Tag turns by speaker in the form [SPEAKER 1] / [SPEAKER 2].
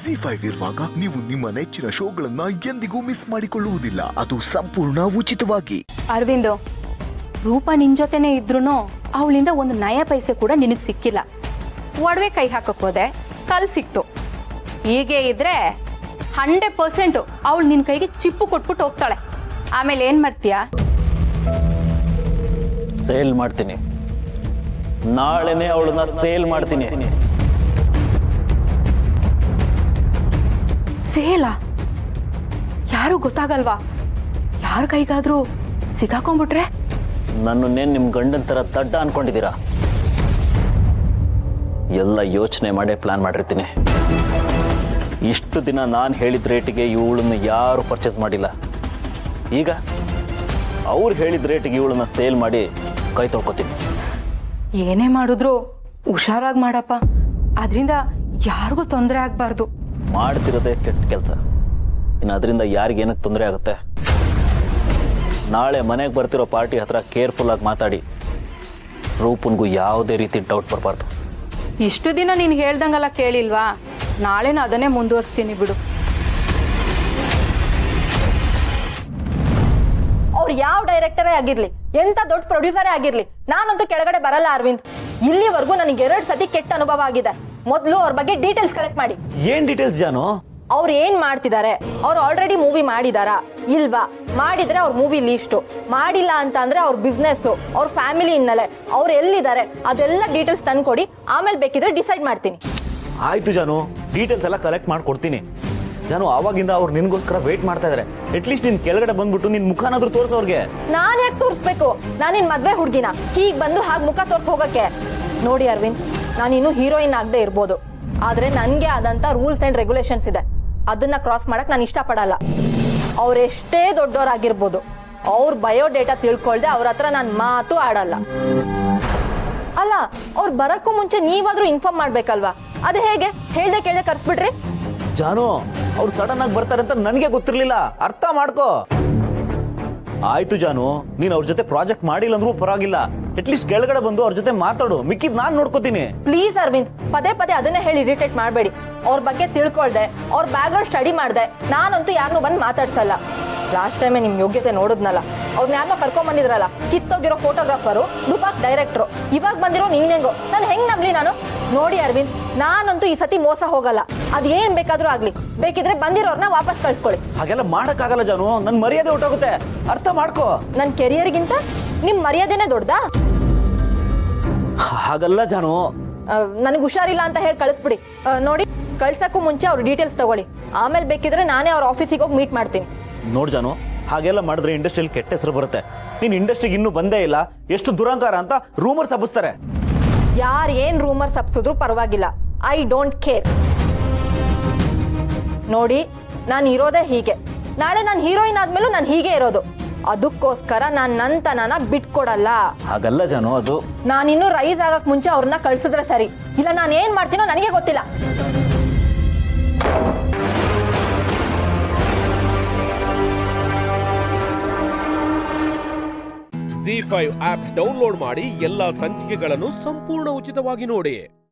[SPEAKER 1] ಜಿ5 ಇರುವಾಗ ನೀವು ನಿಮ್ಮ ನೆಚ್ಚಿನ ಶೋಗಳನ್ನ ಎಂದಿಗೂ ಮಿಸ್ ಮಾಡಿಕೊಳ್ಳುವುದಿಲ್ಲ. ಅದು ಸಂಪೂರ್ಣ ಉಚಿತವಾಗಿ.
[SPEAKER 2] ಅರವಿಂದ್, ರೂಪ ನಿನ್ ಜೊತೆನೆ ಇದ್ರೂ ಅವಳಿಂದ ಒಂದು ನಯ ಪೈಸೆ ಕೂಡ ನಿನಗೆ ಸಿಕ್ಕಿಲ್ಲ. ಒಡವೆ ಕೈ ಹಾಕಕ್ ಹೋದೆ, ಕಲ್ ಸಿಕ್ತು. ಹೀಗೆ ಇದ್ರೆ 100% ಅವಳು ನಿನ್ ಕೈಗೆ ಚಿಪ್ಪು ಕೊಟ್ಬಿಟ್ಟು ಹೋಗ್ತಾಳೆ. ಆಮೇಲೆ ಏನ್ ಮಾಡ್ತೀಯಾ?
[SPEAKER 3] ಸೇಲ್ ಮಾಡ್ತೀನಿ. ನಾಳೆನೇ ಅವಳನ್ನ ಸೇಲ್ ಮಾಡ್ತೀನಿ.
[SPEAKER 2] ಸೇಲಾ? ಯಾರು ಗೊತ್ತಾಗಲ್ವಾ? ಯಾರ ಕೈಗಾದ್ರೂ ಸಿಕ್ಕಾಕೊಂಡ್ಬಿಟ್ರೆ?
[SPEAKER 3] ನನ್ನನ್ನೇನು ನಿಮ್ಮ ಗಂಡನ ಥರ ದಡ್ಡ ಅನ್ಕೊಂಡಿದ್ದೀರಾ? ಎಲ್ಲ ಯೋಚನೆ ಮಾಡೇ ಪ್ಲಾನ್ ಮಾಡಿರ್ತೀನಿ. ಇಷ್ಟು ದಿನ ನಾನು ಹೇಳಿದ ರೇಟಿಗೆ ಇವಳನ್ನು ಯಾರು ಪರ್ಚೇಸ್ ಮಾಡಿಲ್ಲ. ಈಗ ಅವ್ರು ಹೇಳಿದ ರೇಟಿಗೆ ಇವಳನ್ನ ಸೇಲ್ ಮಾಡಿ ಕೈ ತೊಳ್ಕೊತೀನಿ.
[SPEAKER 2] ಏನೇ ಮಾಡಿದ್ರು ಹುಷಾರಾಗಿ ಮಾಡಪ್ಪ. ಅದರಿಂದ ಯಾರಿಗೂ ತೊಂದರೆ ಆಗಬಾರ್ದು.
[SPEAKER 3] ಮಾಡ್ತಿರೋದೇ ಕೆಟ್ಟ ಕೆಲಸ. ಇನ್ನು ಅದರಿಂದ ಯಾರಿಗೇನಕ್ಕೆ ತೊಂದರೆ ಆಗುತ್ತೆ? ನಾಳೆ ಮನೆಗೆ ಬರ್ತಿರೋ ಪಾರ್ಟಿ ಹತ್ರ ಕೇರ್ಫುಲ್ ಆಗಿ ಮಾತಾಡಿ. ರೂಪನ್ಗೂ ಯಾವುದೇ ರೀತಿ ಡೌಟ್ ಬರಬಾರ್ದು.
[SPEAKER 2] ಇಷ್ಟು ದಿನ ನೀನು ಹೇಳ್ದಂಗೆಲ್ಲ ಕೇಳಿಲ್ವಾ? ನಾಳೆನ ಅದನ್ನೇ ಮುಂದುವರಿಸ್ತೀನಿ ಬಿಡು.
[SPEAKER 4] ಅವ್ರು ಯಾವ ಡೈರೆಕ್ಟರೇ ಆಗಿರ್ಲಿ, ಎಂತ ದೊಡ್ಡ ಪ್ರೊಡ್ಯೂಸರೇ ಆಗಿರ್ಲಿ, ನಾನಂತೂ ಕೆಳಗಡೆ ಬರಲ್ಲ ಅರವಿಂದ್. ಇಲ್ಲಿವರೆಗೂ ನನಗೆ 2 ಸತಿ ಕೆಟ್ಟ ಅನುಭವ ಆಗಿದೆ. ಮೊದಲು ಅವ್ರ ಬಗ್ಗೆ ಡೀಟೇಲ್ಸ್ ಕಲೆಕ್ಟ್ ಮಾಡಿ.
[SPEAKER 3] ಏನ್ ಡೀಟೇಲ್ಸ್ ಜಾನು?
[SPEAKER 4] ಅವ್ರು ಏನ್ ಮಾಡ್ತಿದ್ದಾರೆ, ಅವ್ರು ಆಲ್ರೆಡಿ ಮೂವಿ ಮಾಡಿದಾರಾ ಇಲ್ವಾ, ಮಾಡಿದ್ರೆ ಅವ್ರ ಮೂವಿ ಲೀಸ್ಟು, ಮಾಡಿಲ್ಲ ಅಂತ ಅಂದ್ರೆ ಅವ್ರ ಬಿಸ್ನೆಸ್, ಅವ್ರ ಫ್ಯಾಮಿಲಿ ಹಿನ್ನೆಲೆ, ಅವ್ರು ಎಲ್ಲಿದ್ದಾರೆ ಅದೆಲ್ಲ ಡೀಟೇಲ್ಸ್ ತಂದ್ಕೊಡಿ. ಆಮೇಲೆ ಬೇಕಿದ್ರೆ ಡಿಸೈಡ್ ಮಾಡ್ತೀನಿ.
[SPEAKER 5] ಆಯ್ತು ಜಾನು, ಡೀಟೇಲ್ಸ್ ಎಲ್ಲ ಕಲೆಕ್ಟ್ ಮಾಡ್ಕೊಡ್ತೀನಿ. ಜಾನು, ಆವಾಗಿಂದ ಅವ್ರು ನಿನ್ಗೋಸ್ಕರ ವೇಟ್ ಮಾಡ್ತಾ ಇದಾರೆ. ಅಟ್ಲೀಸ್ಟ್ ನಿನ್ ಕೆಳಗಡೆ ಬಂದ್ಬಿಟ್ಟು ನಿನ್ ಮುಖನಾದ್ರೂ ತೋರ್ಸೋರ್ಗೆ.
[SPEAKER 4] ನಾನ್ ಯಾಕೆ ತೋರಿಸ್ಬೇಕು? ನಾನಿನ್ ಮದ್ವೆ ಹುಡ್ಗಿನ ಹೀಗ್ ಬಂದು ಹಾಗೆ ಮುಖ ತೋರ್ಸ್ ಹೋಗಕ್ಕೆ? ನೋಡಿ ಅರವಿಂದ್, ನಾನಿನ್ನು ಹೀರೋಯಿನ್ ಆಗದೆ ಇರ್ಬೋದು, ಆದ್ರೆ ನನ್ಗೆ ಆದಂತ ರೂಲ್ಸ್ ಅಂಡ್ ರೆಗ್ಯುಲೇಷನ್ಸ್ ಇದೆ. ಅದನ್ನ ಕ್ರಾಸ್ ಮಾಡಕ್ ನಾನು ಇಷ್ಟಪಡಲ್ಲ. ಅವ್ರೆಷ್ಟೇ ದೊಡ್ಡವರಾಗಿರ್ಬೋದು, ಅವ್ರ ಬಯೋಡೇಟಾ ತಿಳ್ಕೊಳ್ದೆ ಅವ್ರ ಹತ್ರ ನಾನು ಮಾತು ಆಡಲ್ಲ. ಅಲ್ಲ, ಅವ್ರು ಬರಕ್ಕೂ ಮುಂಚೆ ನೀವಾದ್ರೂ ಇನ್ಫಾರ್ಮ್ ಮಾಡ್ಬೇಕಲ್ವಾ? ಅದೇ ಹೇಗೆ ಹೇಳ್ದೆ ಕೇಳ್ದೆ ಕರ್ಸ್ಬಿಟ್ರಿ?
[SPEAKER 5] ಜಾನು, ಅವ್ರು ಸಡನ್ ಆಗಿ ಬರ್ತಾರೆ ಅಂತ ನನಗೆ ಗೊತ್ತಿರ್ಲಿಲ್ಲ. ಅರ್ಥ ಮಾಡ್ಕೋ. ಆಯ್ತು ಜಾನು, ನೀನ್ ಅವ್ರ ಜೊತೆ ಪ್ರಾಜೆಕ್ಟ್ ಮಾಡಿಲ್ಲ ಅಂದ್ರೂ ಪರವಾಗಿಲ್ಲ. ಅಟ್ಲೀಸ್ಟ್ ಕೆಳಗಡೆ ಬಂದು ಅವ್ರ ಜೊತೆ ಮಾತಾಡು. ಮಿಕ್ಕಿದ್ ನಾನ್ ನೋಡ್ಕೋತೀನಿ.
[SPEAKER 4] ಪ್ಲೀಸ್ ಅರವಿಂದ್, ಪದೇ ಪದೇ ಅದನ್ನೇ ಹೇಳಿ ಇರಿಟೇಟ್ ಮಾಡಬೇಡಿ. ಅವ್ರ ಬಗ್ಗೆ ತಿಳ್ಕೊಳ್ದೆ, ಅವ್ರ ಬ್ಯಾಕ್ಗ್ರೌಂಡ್ ಸ್ಟಡಿ ಮಾಡ್ದೆ ನಾನಂತೂ ಯಾರನ್ನೂ ಬಂದು ಮಾತಾಡ್ಸಲ್ಲ. ಲಾಸ್ಟ್ ಟೈಮೇ ನಿಮ್ ಯೋಗ್ಯತೆ ನೋಡಿದ್ನಲ್ಲ, ಅವ್ರನ್ನ ಯಾರನ್ನೋ ಕರ್ಕೊಂಡ್ ಬಂದಿದ್ರಲ್ಲ, ಕಿತ್ತೋಗಿರೋ ಫೋಟೋಗ್ರಾಫರು, ದುಬಾಕ್ ಡೈರೆಕ್ಟ್ರು, ಇವಾಗ ಬಂದಿರೋ ನಿಂಗೆಂಗೋ. ನಾನು ಹೆಂಗ್ ನಂಬ್ಲಿ ನಾನು? ನೋಡಿ ಅರವಿಂದ್, ನಾನಂತೂ ಈ ಸತಿ ಮೋಸ ಹೋಗಲ್ಲ. ಅದ್ ಏನ್ ಬೇಕಾದ್ರೂ ಆಗ್ಲಿ, ಬೇಕಿದ್ರೆ ಬಂದಿರೋರ್ನ ವಾಪಸ್ ಕಳ್ಸ್ಕೊಳ್ಳಿ.
[SPEAKER 5] ಹಾಗೆಲ್ಲ ಮಾಡಕ್ಕಾಗಲ್ಲ ಜಾನು, ನನ್ ಮರ್ಯಾದೆ ಹೊಟ್ಟೋಗುತ್ತೆ. ಅರ್ಥ ಮಾಡ್ಕೋ.
[SPEAKER 4] ನನ್ ಕೆರಿಯರ್ಗಿಂತ ನಿಮ್ ಮರ್ಯಾದೆನೇ ದೊಡ್ಡದಾ?
[SPEAKER 5] ಹಾಗಲ್ಲ ಜಾನು.
[SPEAKER 4] ನನಗೆ ಹುಷಾರಿಲ್ಲ ಅಂತ ಹೇಳಿ ಕಳಿಸ್ಬಿಡಿ. ನೋಡಿ, ಕಳ್ಸಕ್ಕೂ ಮುಂಚೆ ಅವ್ರ ಡೀಟೇಲ್ಸ್ ತಗೊಳ್ಳಿ. ಆಮೇಲೆ ಬೇಕಿದ್ರೆ ನಾನೇ ಅವ್ರ ಆಫೀಸಿಗೆ ಹೋಗಿ ಮೀಟ್ ಮಾಡ್ತೀನಿ.
[SPEAKER 5] ನೋಡ್ ಜಾನು, ಹಾಗೆಲ್ಲ ಮಾಡಿದ್ರೆ ಇಂಡಸ್ಟ್ರಿಯಲ್ಲಿ ಕೆಟ್ಟ ಹೆಸರು ಬರುತ್ತೆ. ನೀನ್ ಇಂಡಸ್ಟ್ರಿಗೆ ಇನ್ನೂ ಬಂದೇ ಇಲ್ಲ, ಎಷ್ಟು ದುರಂಕಾರ ಅಂತ ರೂಮರ್ಸ್ ಹಬ್ಬಿಸ್ತಾರೆ.
[SPEAKER 4] ಯಾರು ಏನ್ ರೂಮರ್ಸ್ ಹಬ್ಸಿದ್ರು ಪರವಾಗಿಲ್ಲ, ಐ ಡೋಂಟ್ ಕೇರ್. ನೋಡಿ, ನಾನು ಇರೋದೇ ಹೀಗೆ. ನಾಳೆ ನಾನು ಹೀರೋಯಿನ್ ಆದ್ಮೇಲೂ ನಾನು ಹೀಗೆ ಇರೋದು. ಅದಕ್ಕೋಸ್ಕರ ನಾನು ನಂತನನ ಬಿಟ್ಕೊಡಲ್ಲ.
[SPEAKER 5] ಹಾಗಲ್ಲ ಜಾನು, ಅದು
[SPEAKER 4] ನಾನಿನ್ನೂ ರೈಸ್ ಆಗಕ್ ಮುಂಚೆ ಅವ್ರನ್ನ ಕಳ್ಸಿದ್ರೆ ಸರಿ, ಇಲ್ಲ ನಾನು ಏನ್ ಮಾಡ್ತೀನೋ ನನಗೆ ಗೊತ್ತಿಲ್ಲ.
[SPEAKER 6] ಜಿ5 ಆಪ್ ಡೌನ್ಲೋಡ್ ಮಾಡಿ ಎಲ್ಲಾ ಸಂಚಿಕೆಗಳನ್ನು ಸಂಪೂರ್ಣ ಉಚಿತವಾಗಿ ನೋಡಿ.